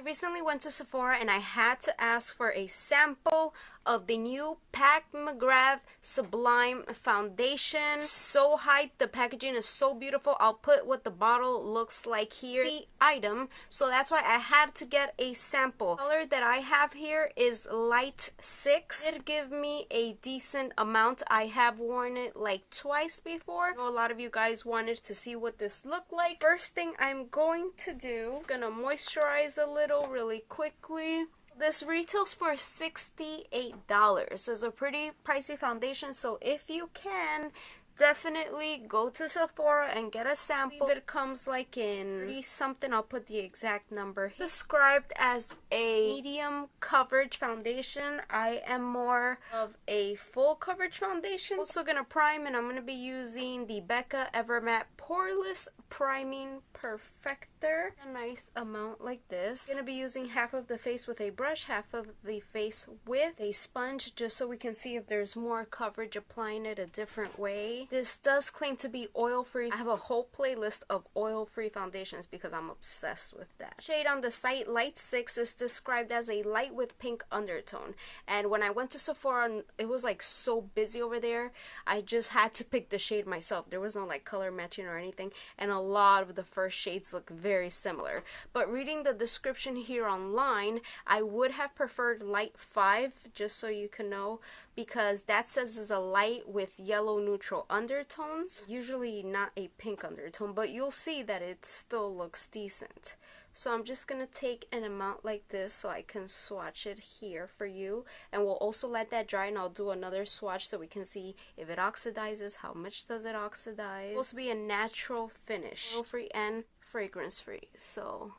I recently went to Sephora and I had to ask for a sample of the new McGrath Sublime foundation. So hyped. The packaging is so beautiful. I'll put what the bottle looks like here. The item. So that's why I had to get a sample. The color that I have here is light 6. It give me a decent amount. I have worn it like twice before. I know a lot of you guys wanted to see what this looked like. First thing I'm going to do is gonna moisturize a little really quickly. This retails for $68. So it's a pretty pricey foundation. So if you can, definitely go to Sephora and get a sample. It comes like in 30 something. I'll put the exact number. It's described as a medium coverage foundation. I am more of a full coverage foundation. Also gonna prime, and I'm gonna be using the Becca Evermatte Poreless Priming Perfector. A nice amount like this. I'm gonna be using half of the face with a brush, half of the face with a sponge, just so we can see if there's more coverage, applying it a different way. This does claim to be oil-free. I have a whole playlist of oil-free foundations because I'm obsessed with that. Shade on the site, light 6, is described as a light with pink undertone. And when I went to Sephora, it was like so busy over there, I just had to pick the shade myself. There was no like color matching or anything, and a lot of the first shades look very similar. But reading the description here online, I would have preferred light 5, just so you can know, because that says it's a light with yellow neutral undertones, usually not a pink undertone, but you'll see that it still looks decent. So I'm just going to take an amount like this so I can swatch it here for you, and we'll also let that dry, and I'll do another swatch so we can see if it oxidizes, how much does it oxidize. It's supposed to be a natural finish, oil-free and fragrance-free. So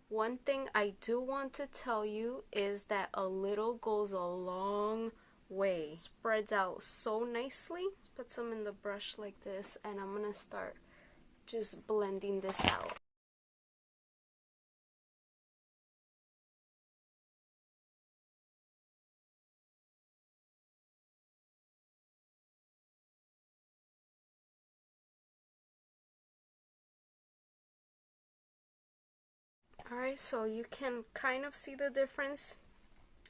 one thing I do want to tell you is that a little goes a long way. It spreads out so nicely. Let's put some in the brush like this, and I'm gonna start just blending this out. Alright, so you can kind of see the difference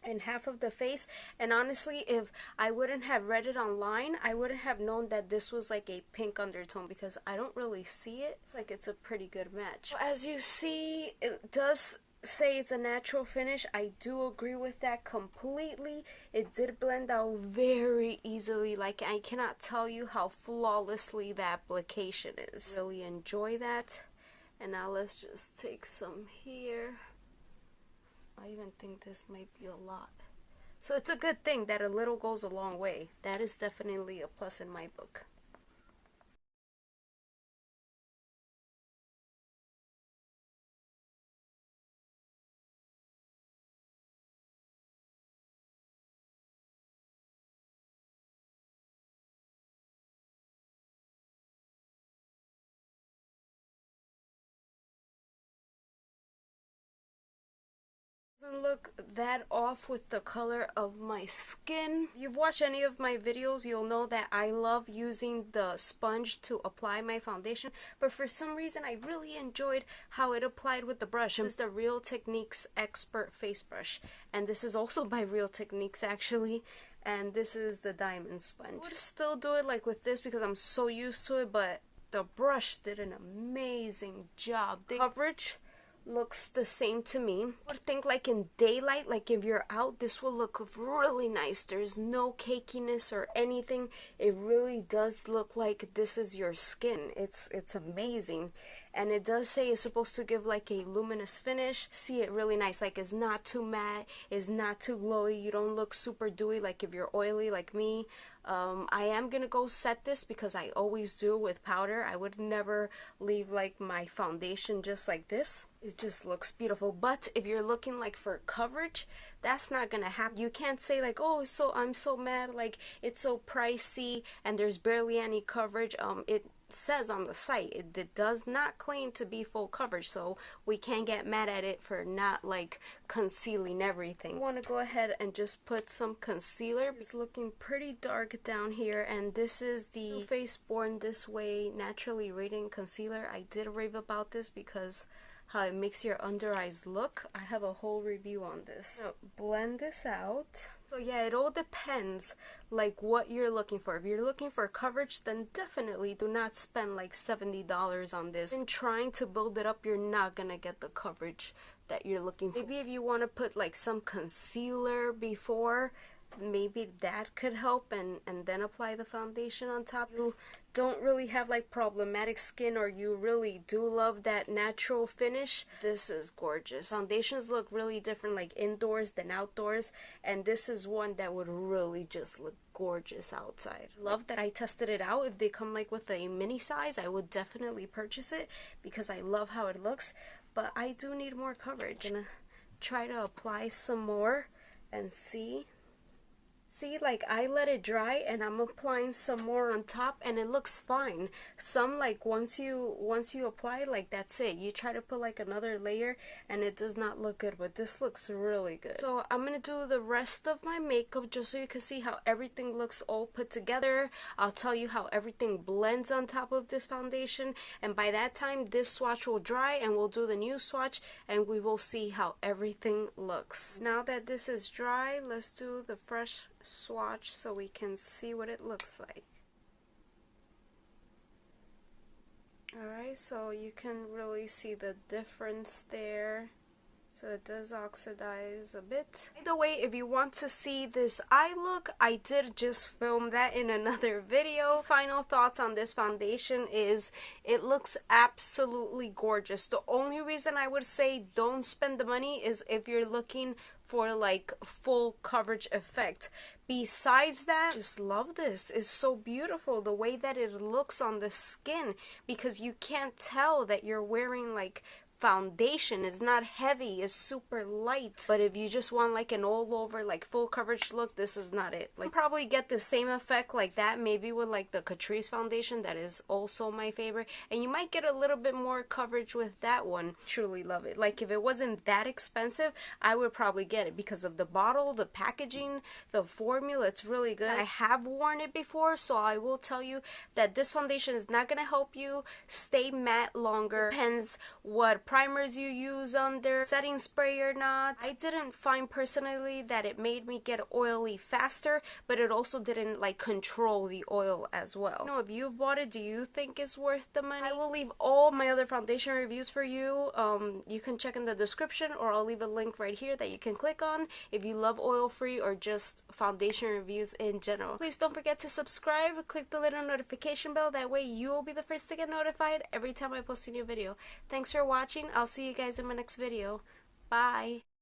in half of the face, and honestly, if I wouldn't have read it online, I wouldn't have known that this was like a pink undertone, because I don't really see it. It's like it's a pretty good match. As you see, it does say it's a natural finish. I do agree with that completely. It did blend out very easily. Like, I cannot tell you how flawlessly the application is. Really enjoy that. And now let's just take some here. I even think this might be a lot. So it's a good thing that a little goes a long way. That is definitely a plus in my book. Doesn't look that off with the color of my skin. If you've watched any of my videos, you'll know that I love using the sponge to apply my foundation, but for some reason I really enjoyed how it applied with the brush. This is the Real Techniques Expert Face Brush, and this is also by Real Techniques actually, and this is the diamond sponge. I would still do it like with this because I'm so used to it, but the brush did an amazing job. The coverage looks the same to me. I would think like in daylight, like if you're out, this will look really nice. There's no cakiness or anything. It really does look like this is your skin. It's amazing. And it does say it's supposed to give like a luminous finish. See it really nice. Like, it's not too matte, it's not too glowy. You don't look super dewy like if you're oily like me. I am gonna go set this because I always do with powder. I would never leave like my foundation just like this. It just looks beautiful. But if you're looking like for coverage, that's not gonna happen. You can't say like, oh, so I'm so mad, like it's so pricey and there's barely any coverage. It says on the site it does not claim to be full coverage, so we can't get mad at it for not like concealing everything. I want to go ahead and just put some concealer. It's looking pretty dark down here, and this is the Too Faced Born This Way Naturally Radiant Concealer. I did rave about this because how it makes your under eyes look. I have a whole review on this. Now, blend this out. So yeah, it all depends like what you're looking for. If you're looking for coverage, then definitely do not spend like $70 on this. And trying to build it up, you're not gonna get the coverage that you're looking for. Maybe if you want to put like some concealer before, maybe that could help, and then apply the foundation on top. You don't really have like problematic skin, or you really do love that natural finish, this is gorgeous. Foundations look really different like indoors than outdoors, and this is one that would really just look gorgeous outside. Love that I tested it out. If they come like with a mini size, I would definitely purchase it because I love how it looks, but I do need more coverage. I'm gonna try to apply some more and see. See, like I let it dry and I'm applying some more on top and it looks fine. Some like once you apply, like that's it. You try to put like another layer and it does not look good, but this looks really good. So I'm gonna do the rest of my makeup just so you can see how everything looks all put together. I'll tell you how everything blends on top of this foundation, and by that time this swatch will dry and we'll do the new swatch and we will see how everything looks. Now that this is dry, let's do the fresh swatch so we can see what it looks like. Alright, so you can really see the difference there. So it does oxidize a bit. By the way, if you want to see this eye look, I did just film that in another video. Final thoughts on this foundation is it looks absolutely gorgeous. The only reason I would say don't spend the money is if you're looking for like full coverage effect. Besides that, just love this. It's so beautiful the way that it looks on the skin, because you can't tell that you're wearing like foundation. Is not heavy, it's super light. But if you just want like an all over like full coverage look, this is not it. Like probably get the same effect like that maybe with like the Catrice foundation, that is also my favorite, and you might get a little bit more coverage with that one. Truly love it. Like if it wasn't that expensive, I would probably get it because of the bottle, the packaging, the formula. It's really good. I have worn it before, so I will tell you that this foundation is not gonna help you stay matte longer. Depends what primers you use under, setting spray or not. I didn't find personally that it made me get oily faster, but it also didn't like control the oil as well. You know, if you've bought it, do you think it's worth the money? I will leave all my other foundation reviews for you. You can check in the description, or I'll leave a link right here that you can click on if you love oil free or just foundation reviews in general. Please don't forget to subscribe, click the little notification bell, that way you will be the first to get notified every time I post a new video. Thanks for watching. I'll see you guys in my next video. Bye.